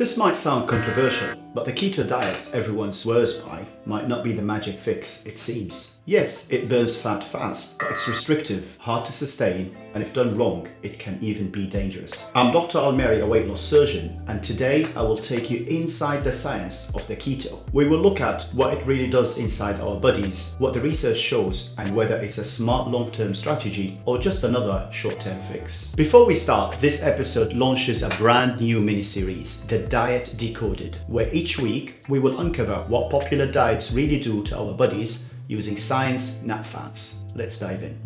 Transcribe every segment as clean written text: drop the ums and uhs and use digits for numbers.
This might sound controversial, but the keto diet everyone swears by might not be the magic fix it seems. Yes, it burns fat fast, but it's restrictive, hard to sustain, and if done wrong, it can even be dangerous. I'm Dr. Almerie, a weight loss surgeon, and today I will take you inside the science of the keto. We will look at what it really does inside our bodies, what the research shows, and whether it's a smart long-term strategy or just another short-term fix. Before we start, this episode launches a brand new mini-series, the Diet Decoded, where each week we will uncover what popular diets really do to our bodies using science, not facts. Let's dive in.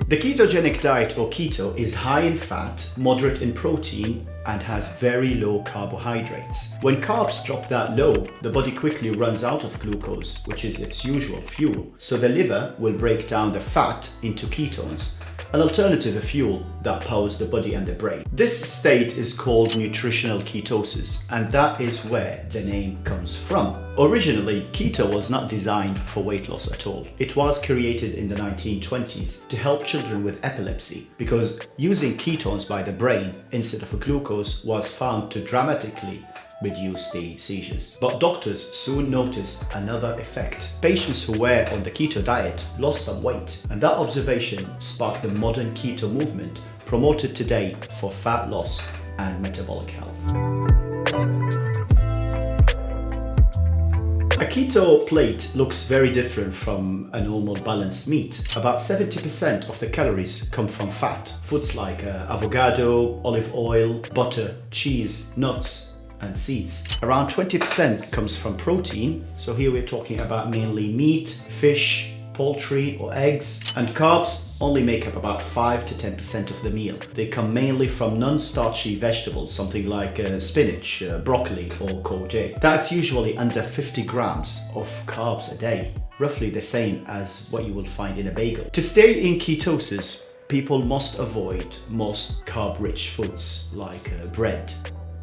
The ketogenic diet, or keto, is high in fat, moderate in protein, and has very low carbohydrates. When carbs drop that low, the body quickly runs out of glucose, which is its usual fuel. So the liver will break down the fat into ketones, an alternative fuel that powers the body and the brain. This state is called nutritional ketosis, and that is where the name comes from. Originally, keto was not designed for weight loss at all. It was created in the 1920s to help children with epilepsy, because using ketones by the brain instead of glucose was found to dramatically reduce the seizures. But doctors soon noticed another effect. Patients who were on the keto diet lost some weight, and that observation sparked the modern keto movement, promoted today for fat loss and metabolic health. A keto plate looks very different from a normal balanced meat. About 70% of the calories come from fat. Foods like avocado, olive oil, butter, cheese, nuts, and seeds. Around 20% comes from protein, so here we're talking about mainly meat, fish, poultry or eggs, and carbs only make up about 5 to 10% of the meal. They come mainly from non-starchy vegetables, something like spinach, broccoli or courgette. That's usually under 50 grams of carbs a day, roughly the same as what you will find in a bagel. To stay in ketosis, people must avoid most carb-rich foods like bread,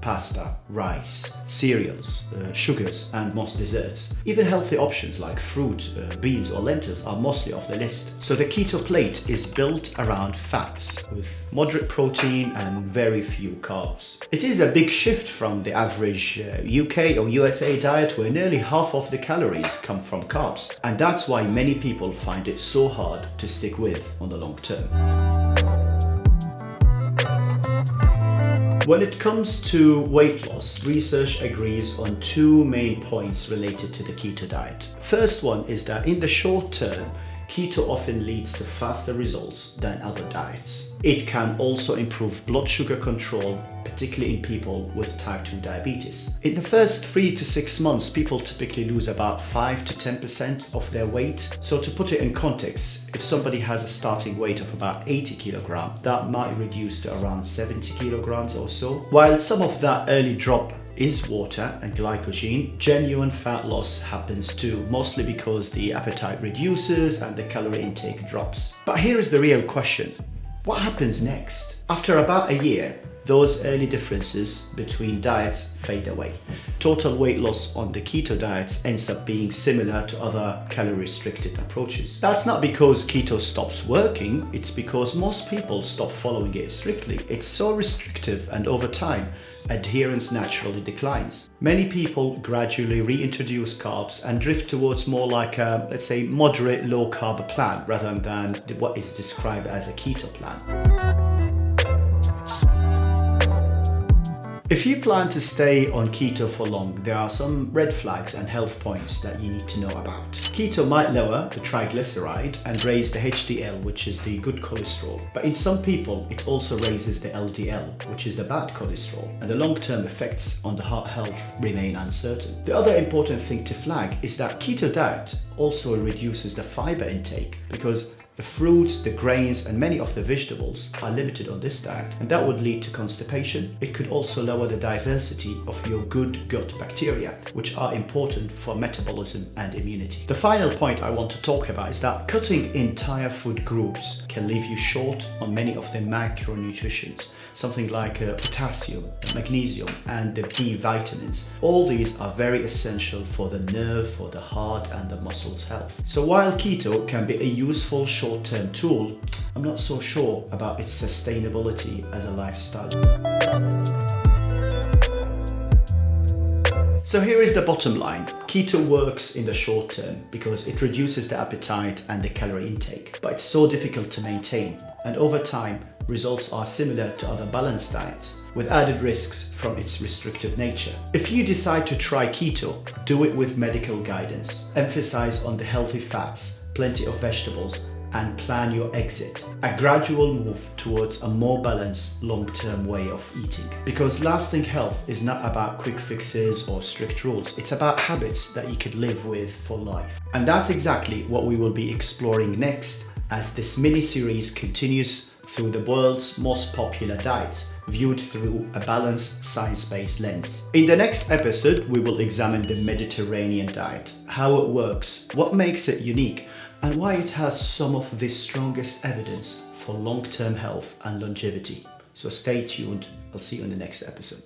pasta, rice, cereals, sugars, and most desserts. Even healthy options like fruit, beans or lentils are mostly off the list. So the keto plate is built around fats with moderate protein and very few carbs. It is a big shift from the average UK or USA diet, where nearly half of the calories come from carbs, and that's why many people find it so hard to stick with on the long term. When it comes to weight loss, research agrees on two main points related to the keto diet. First one is that in the short term, keto often leads to faster results than other diets. It can also improve blood sugar control, particularly in people with type 2 diabetes. In the first 3 to 6 months, people typically lose about 5 to 10% of their weight. So to put it in context, if somebody has a starting weight of about 80 kilograms, that might reduce to around 70 kilograms or so. While some of that early drop is water and glycogen, genuine fat loss happens too, mostly because the appetite reduces and the calorie intake drops. But here is the real question. What happens next? After about a year, those early differences between diets fade away. Total weight loss on the keto diet ends up being similar to other calorie-restricted approaches. That's not because keto stops working, it's because most people stop following it strictly. It's so restrictive, and over time, adherence naturally declines. Many people gradually reintroduce carbs and drift towards more like a, let's say, moderate low-carb plan rather than what is described as a keto plan. If you plan to stay on keto for long, there are some red flags and health points that you need to know about. Keto might lower the triglyceride and raise the HDL, which is the good cholesterol. But in some people, it also raises the LDL, which is the bad cholesterol, and the long-term effects on the heart health remain uncertain. The other important thing to flag is that keto diet also reduces the fiber intake, because the fruits, the grains, and many of the vegetables are limited on this diet, and that would lead to constipation. It could also lower the diversity of your good gut bacteria, which are important for metabolism and immunity. The final point I want to talk about is that cutting entire food groups can leave you short on many of the macronutrients, something like potassium, magnesium, and the B vitamins. All these are very essential for the nerve, for the heart, and the muscles health. So while keto can be a useful short-term tool, I'm not so sure about its sustainability as a lifestyle. So here is the bottom line. Keto works in the short term because it reduces the appetite and the calorie intake, but it's so difficult to maintain. And over time, results are similar to other balanced diets, with added risks from its restrictive nature. If you decide to try keto, do it with medical guidance. Emphasize on the healthy fats, plenty of vegetables, and plan your exit. A gradual move towards a more balanced long-term way of eating. Because lasting health is not about quick fixes or strict rules. It's about habits that you could live with for life. And that's exactly what we will be exploring next as this mini-series continues through the world's most popular diets, viewed through a balanced, science-based lens. In the next episode, we will examine the Mediterranean diet, how it works, what makes it unique, and why it has some of the strongest evidence for long-term health and longevity. So stay tuned. I'll see you in the next episode.